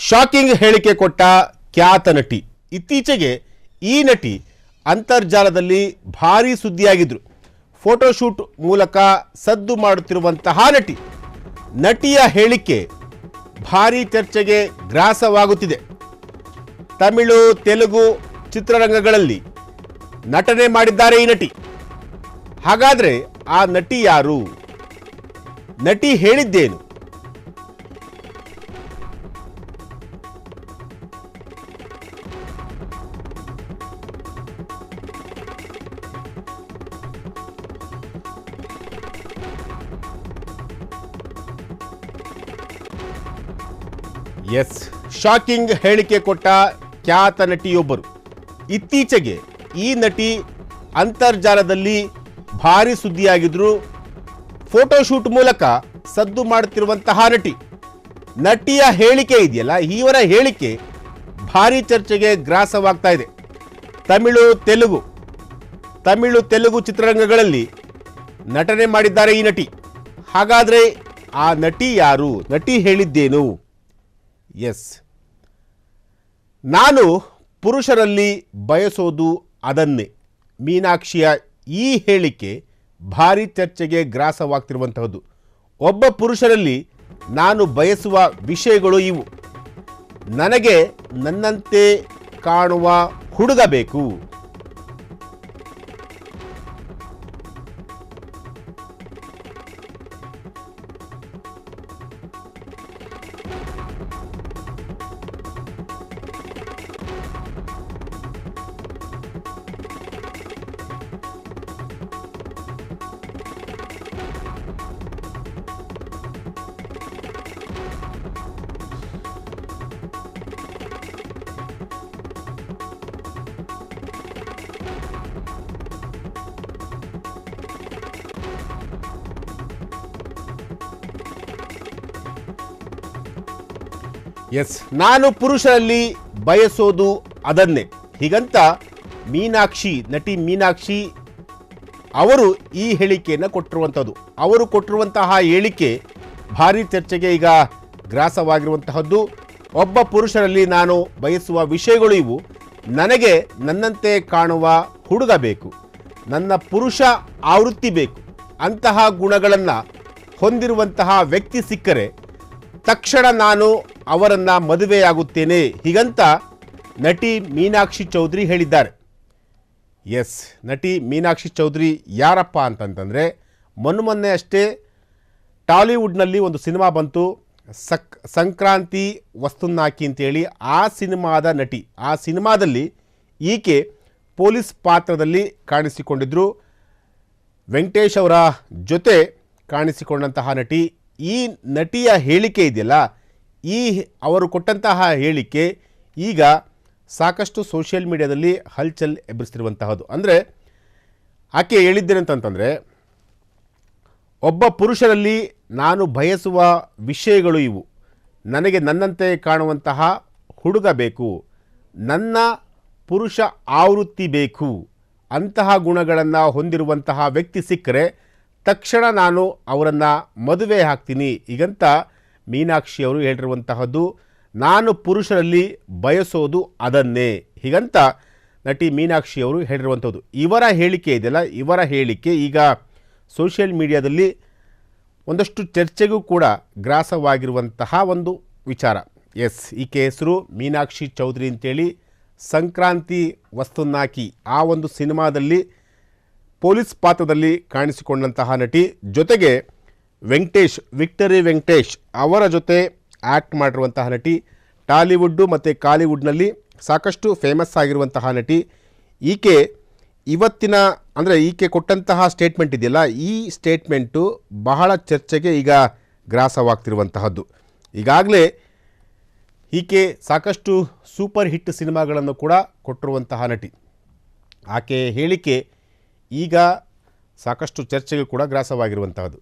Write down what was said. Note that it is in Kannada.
ಶಾಕಿಂಗ್ ಹೇಳಿಕೆ ಕೊಟ್ಟ ಖ್ಯಾತ ನಟಿ. ಇತ್ತೀಚೆಗೆ ಈ ನಟಿ ಅಂತರ್ಜಾಲದಲ್ಲಿ ಭಾರೀ ಸುದ್ದಿಯಾಗಿದ್ರು. ಫೋಟೋಶೂಟ್ ಮೂಲಕ ಸದ್ದು ಮಾಡುತ್ತಿರುವಂತಹ ನಟಿ. ನಟಿಯ ಹೇಳಿಕೆ ಭಾರೀ ಚರ್ಚೆಗೆ ಗ್ರಾಸವಾಗುತ್ತಿದೆ. ತಮಿಳು, ತೆಲುಗು ಚಿತ್ರರಂಗಗಳಲ್ಲಿ ನಟನೆ ಮಾಡಿದ್ದಾರೆ ಈ ನಟಿ. ಹಾಗಾದರೆ ಆ ನಟಿ ಯಾರು? ನಟಿ ಹೇಳಿದ್ದೇನು? ಎಸ್, ಶಾಕಿಂಗ್ ಹೇಳಿಕೆ ಕೊಟ್ಟ ಖ್ಯಾತ ನಟಿಯೊಬ್ಬರು. ಇತ್ತೀಚೆಗೆ ಈ ನಟಿ ಅಂತರ್ಜಾಲದಲ್ಲಿ ಭಾರಿ ಸುದ್ದಿಯಾಗಿದ್ರು. ಫೋಟೋಶೂಟ್ ಮೂಲಕ ಸದ್ದು ಮಾಡುತ್ತಿರುವಂತಹ ನಟಿ. ನಟಿಯ ಹೇಳಿಕೆ ಇದೆಯಲ್ಲ, ಇವರ ಹೇಳಿಕೆ ಭಾರಿ ಚರ್ಚೆಗೆ ಗ್ರಾಸವಾಗ್ತಾ ಇದೆ. ತಮಿಳು, ತೆಲುಗು ಚಿತ್ರರಂಗಗಳಲ್ಲಿ ನಟನೆ ಮಾಡಿದ್ದಾರೆ ಈ ನಟಿ. ಹಾಗಾದರೆ ಆ ನಟಿ ಯಾರು? ನಟಿ ಹೇಳಿದ್ದೇನು? ಎಸ್, ನಾನು ಪುರುಷರಲ್ಲಿ ಬಯಸೋದು ಅದನ್ನೇ. ಮೀನಾಕ್ಷಿಯ ಈ ಹೇಳಿಕೆ ಭಾರಿ ಚರ್ಚೆಗೆ ಗ್ರಾಸವಾಗ್ತಿರುವಂತಹದ್ದು. ಒಬ್ಬ ಪುರುಷರಲ್ಲಿ ನಾನು ಬಯಸುವ ವಿಷಯಗಳು ಇವು. ನನಗೆ ನನ್ನಂತೆ ಕಾಣುವ ಹುಡುಗ ಬೇಕು. ಎಸ್, ನಾನು ಪುರುಷರಲ್ಲಿ ಬಯಸೋದು ಅದನ್ನೇ. ಹೀಗಂತ ನಟಿ ಮೀನಾಕ್ಷಿ ಅವರು ಈ ಹೇಳಿಕೆಯನ್ನು ಕೊಟ್ಟಿರುವಂಥದ್ದು. ಅವರು ಕೊಟ್ಟಿರುವಂತಹ ಹೇಳಿಕೆ ಭಾರಿ ಚರ್ಚೆಗೆ ಈಗ ಗ್ರಾಸವಾಗಿರುವಂತಹದ್ದು. ಒಬ್ಬ ಪುರುಷರಲ್ಲಿ ನಾನು ಬಯಸುವ ವಿಷಯಗಳು ಇವು. ನನಗೆ ನನ್ನಂತೆ ಕಾಣುವ ಹುಡುಗ ಬೇಕು, ನನ್ನ ಪುರುಷ ಆವೃತ್ತಿ ಬೇಕು. ಅಂತಹ ಗುಣಗಳನ್ನು ಹೊಂದಿರುವಂತಹ ವ್ಯಕ್ತಿ ಸಿಕ್ಕರೆ ತಕ್ಷಣ ನಾನು ಅವರನ್ನು ಮದುವೆಯಾಗುತ್ತೇನೆ. ಹೀಗಂತ ನಟಿ ಮೀನಾಕ್ಷಿ ಚೌಧರಿ ಹೇಳಿದ್ದಾರೆ. ಎಸ್, ನಟಿ ಮೀನಾಕ್ಷಿ ಚೌಧರಿ ಯಾರಪ್ಪ ಅಂತಂತಂದರೆ, ಮೊನ್ನೆ ಅಷ್ಟೇ ಟಾಲಿವುಡ್ನಲ್ಲಿ ಒಂದು ಸಿನಿಮಾ ಬಂತು, ಸಂಕ್ರಾಂತಿ ವಸ್ತುನ್ನಾಕಿ ಅಂತೇಳಿ. ಆ ಸಿನಿಮಾದ ನಟಿ. ಆ ಸಿನಿಮಾದಲ್ಲಿ ಈಕೆ ಪೊಲೀಸ್ ಪಾತ್ರದಲ್ಲಿ ಕಾಣಿಸಿಕೊಂಡಿದ್ದರು. ವೆಂಕಟೇಶ್ ಅವರ ಜೊತೆ ಕಾಣಿಸಿಕೊಂಡಂತಹ ನಟಿ. ಈ ನಟಿಯ ಹೇಳಿಕೆ ಇದೆಯಲ್ಲ, ಅವರು ಕೊಟ್ಟಂತಹ ಹೇಳಿಕೆ ಈಗ ಸಾಕಷ್ಟು ಸೋಷಿಯಲ್ ಮೀಡಿಯಾದಲ್ಲಿ ಹಲ್ಚಲ್ ಎಬ್ಬಿಸ್ತಿರುವಂತಹದ್ದು. ಅಂದರೆ ಆಕೆ ಹೇಳಿದ್ದೇನಂತಂದರೆ, ಒಬ್ಬ ಪುರುಷರಲ್ಲಿ ನಾನು ಬಯಸುವ ವಿಷಯಗಳು ಇವು. ನನಗೆ ನನ್ನಂತೆ ಕಾಣುವಂತಹ ಹುಡುಗ ಬೇಕು, ನನ್ನ ಪುರುಷ ಆವೃತ್ತಿ ಬೇಕು. ಅಂತಹ ಗುಣಗಳನ್ನು ಹೊಂದಿರುವಂತಹ ವ್ಯಕ್ತಿ ಸಿಕ್ಕರೆ ತಕ್ಷಣ ನಾನು ಅವರನ್ನು ಮದುವೆ ಆಗ್ತೀನಿ. ಹೀಗಂತ ಮೀನಾಕ್ಷಿ ಅವರು ಹೇಳಿರುವಂತಹದ್ದು. ನಾನು ಪುರುಷರಲ್ಲಿ ಬಯಸೋದು ಅದನ್ನೇ. ಹೀಗಂತ ನಟಿ ಮೀನಾಕ್ಷಿ ಅವರು ಹೇಳಿರುವಂಥದ್ದು. ಇವರ ಹೇಳಿಕೆ ಇದೆಯಲ್ಲ, ಇವರ ಹೇಳಿಕೆ ಈಗ ಸೋಷಿಯಲ್ ಮೀಡಿಯಾದಲ್ಲಿ ಒಂದಷ್ಟು ಚರ್ಚೆಗೂ ಕೂಡ ಗ್ರಾಸವಾಗಿರುವಂತಹ ಒಂದು ವಿಚಾರ. ಎಸ್, ಈಕೆ ಹೆಸರು ಮೀನಾಕ್ಷಿ ಚೌಧರಿ ಅಂತೇಳಿ. ಸಂಕ್ರಾಂತಿ ವಸ್ತುನ್ನಾಕಿ ಆ ಒಂದು ಸಿನಿಮಾದಲ್ಲಿ ಪೊಲೀಸ್ ಪಾತ್ರದಲ್ಲಿ ಕಾಣಿಸಿಕೊಂಡಂತಹ ನಟಿ. ಜೊತೆಗೆ ವಿಕ್ಟರಿ ವೆಂಕಟೇಶ್ ಅವರ ಜೊತೆ ಆ್ಯಕ್ಟ್ ಮಾಡಿರುವಂತಹ ನಟಿ. ಟಾಲಿವುಡ್ಡು ಮತ್ತು ಕಾಲಿವುಡ್ನಲ್ಲಿ ಸಾಕಷ್ಟು ಫೇಮಸ್ ಆಗಿರುವಂತಹ ನಟಿ. ಈಕೆ ಈಕೆ ಕೊಟ್ಟಂತಹ ಸ್ಟೇಟ್ಮೆಂಟ್ ಇದೆಯಲ್ಲ, ಈ ಸ್ಟೇಟ್ಮೆಂಟು ಬಹಳ ಚರ್ಚೆಗೆ ಈಗ ಗ್ರಾಸವಾಗ್ತಿರುವಂತಹದ್ದು. ಈಗಾಗಲೇ ಈಕೆ ಸಾಕಷ್ಟು ಸೂಪರ್ ಹಿಟ್ ಸಿನಿಮಾಗಳನ್ನು ಕೂಡ ಕೊಟ್ಟಿರುವಂತಹ ನಟಿ. ಆಕೆ ಹೇಳಿಕೆ ಈಗ ಸಾಕಷ್ಟು ಚರ್ಚೆಗೆ ಕೂಡ ಗ್ರಾಸವಾಗಿರುವಂತಹದ್ದು.